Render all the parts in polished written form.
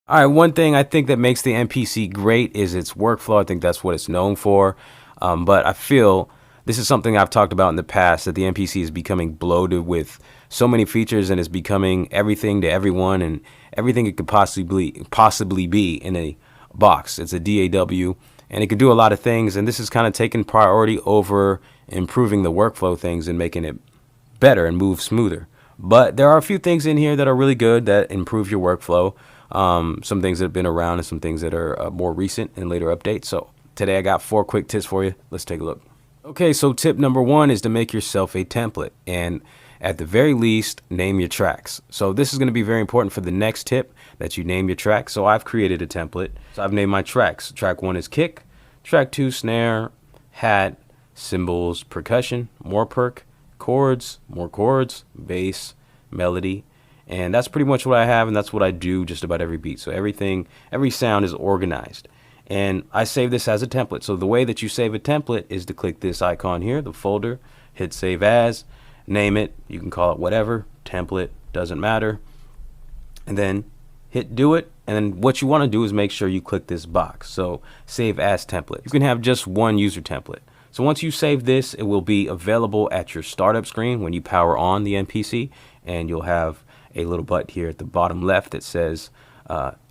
All right, one thing I think that makes the MPC great is its workflow. I think that's what it's known for. But I feel this is something I've talked about in the past, that the MPC is becoming bloated with so many features and is becoming everything to everyone and everything it could possibly be in a box. It's a DAW and it can do a lot of things. And this is kind of taking priority over improving the workflow things and making it better and move smoother. But there are a few things in here that are really good that improve your workflow. Some things that have been around and some things that are more recent and later updates. So today I got 4 quick tips for you. Let's take a look. Okay, so tip number 1 is to make yourself a template, and at the very least, name your tracks. So this is going to be very important for the next tip, that you name your tracks. So I've created a template. So I've named my tracks. Track 1 is kick, track 2 snare, hat, cymbals, percussion, more perk, chords, more chords, bass, melody. And that's pretty much what I have, and that's what I do just about every beat. So every sound is organized. And I save this as a template. So the way that you save a template is to click this icon here, the folder, hit save as, name it. You can call it whatever, template, doesn't matter. And then hit do it. And then what you want to do is make sure you click this box. So save as template. You can have just one user template. So once you save this, it will be available at your startup screen when you power on the MPC, and you'll have a little button here at the bottom left that says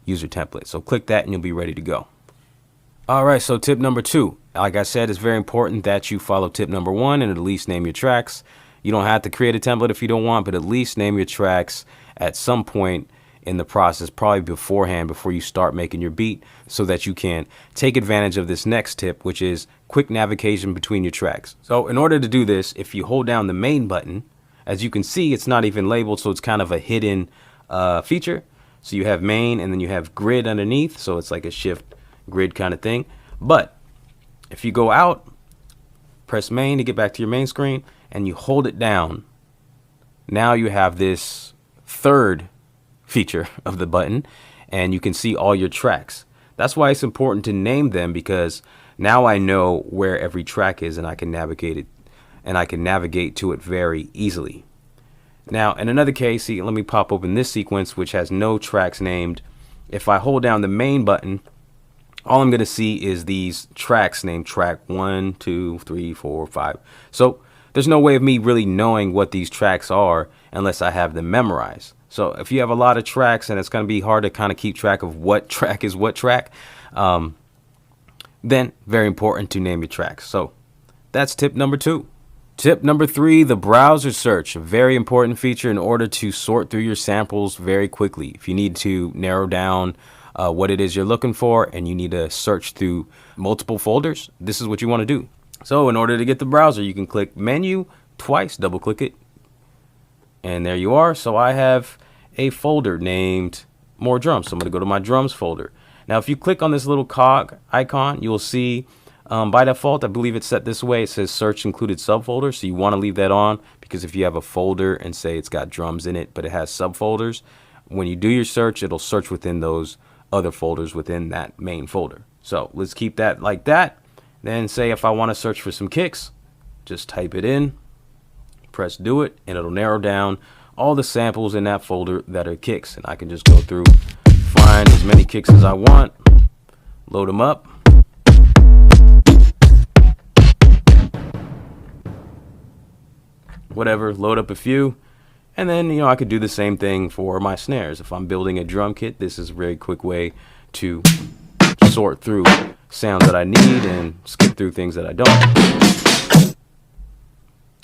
user template. So click that and you'll be ready to go. All right, so tip number 2, like I said, it's very important that you follow tip number 1 and at least name your tracks. You don't have to create a template if you don't want, but at least name your tracks at some point in the process, probably beforehand, before you start making your beat, so that you can take advantage of this next tip, which is quick navigation between your tracks. So in order to do this, if you hold down the main button, as you can see, it's not even labeled, so it's kind of a hidden feature. So you have main and then you have grid underneath, so it's like a shift grid kind of thing. But if you go out, press main to get back to your main screen, and you hold it down, now you have this third feature of the button, and you can see all your tracks. That's why it's important to name them, because now I know where every track is and I can navigate it, and I can navigate to it very easily. Now in another case, see, let me pop open this sequence which has no tracks named. If I hold down the main button, all I'm going to see is these tracks named track 1, 2, 3, 4, 5. So there's no way of me really knowing what these tracks are unless I have them memorized. So if you have a lot of tracks and it's going to be hard to kind of keep track of what track is what track, then very important to name your tracks. So that's tip number 2. Tip number 3, the browser search, a very important feature in order to sort through your samples very quickly. If you need to narrow down what it is you're looking for and you need to search through multiple folders, this is what you want to do. So in order to get the browser, you can click menu twice, double click it, and there you are. So I have a folder named more drums. So I'm going to go to my drums folder. Now if you click on this little cog icon, you'll see by default, I believe it's set this way. It says search included subfolder. So you want to leave that on, because if you have a folder and say it's got drums in it, but it has subfolders, when you do your search, it'll search within those other folders within that main folder. So let's keep that like that. Then say if I want to search for some kicks, just type it in, press do it, and it'll narrow down all the samples in that folder that are kicks. And I can just go through, find as many kicks as I want, load them up. Whatever, load up a few. And then, you know, I could do the same thing for my snares. If I'm building a drum kit, this is a very quick way to sort through sounds that I need and skip through things that I don't,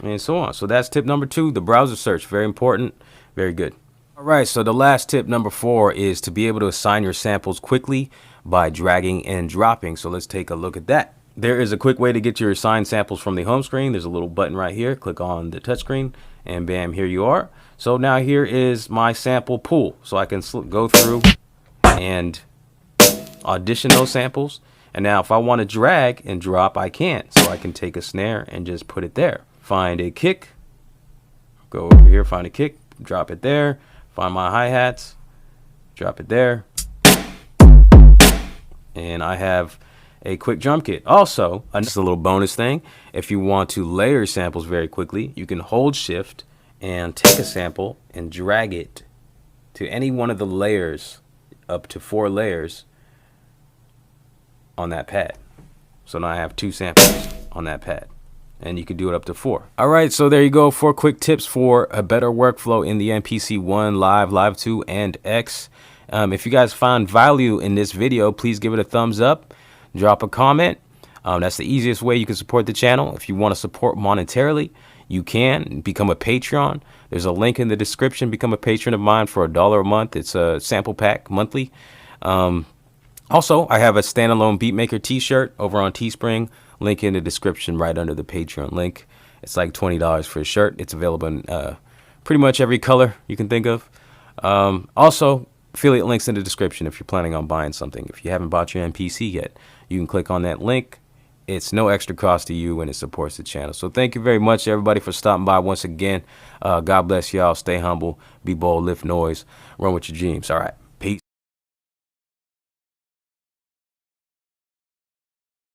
and so on. So that's tip number 2, the browser search. Very important, very good. All right, so the last tip, number 4, is to be able to assign your samples quickly by dragging and dropping. So let's take a look at that. There is a quick way to get your assigned samples from the home screen. There's a little button right here. Click on the touchscreen and bam, here you are. So now here is my sample pool. So I can go through and audition those samples. And now if I want to drag and drop, I can. So I can take a snare and just put it there. Find a kick, go over here, find a kick, drop it there. Find my hi-hats, drop it there. And I have a quick drum kit. Also, just a little bonus thing, if you want to layer samples very quickly, you can hold shift and take a sample and drag it to any one of the layers up to 4 layers on that pad. So now I have 2 samples on that pad, and you can do it up to 4. All right, so there you go, 4 quick tips for a better workflow in the MPC ONE Live, Live 2, and X. If you guys found value in this video, please give it a thumbs up, drop a comment. That's the easiest way you can support the channel. If you want to support monetarily, you can become a Patreon. There's a link in the description. Become a patron of mine for $1 a month. It's a sample pack monthly. Also, I have a standalone Beatmaker t-shirt over on Teespring. Link in the description right under the Patreon link. It's like $20 for a shirt. It's available in pretty much every color you can think of. Also, affiliate links in the description if you're planning on buying something. If you haven't bought your MPC yet, you can click on that link. It's no extra cost to you, and it supports the channel. So thank you very much, everybody, for stopping by once again. God bless y'all. Stay humble. Be bold. Lift noise. Run with your dreams. All right.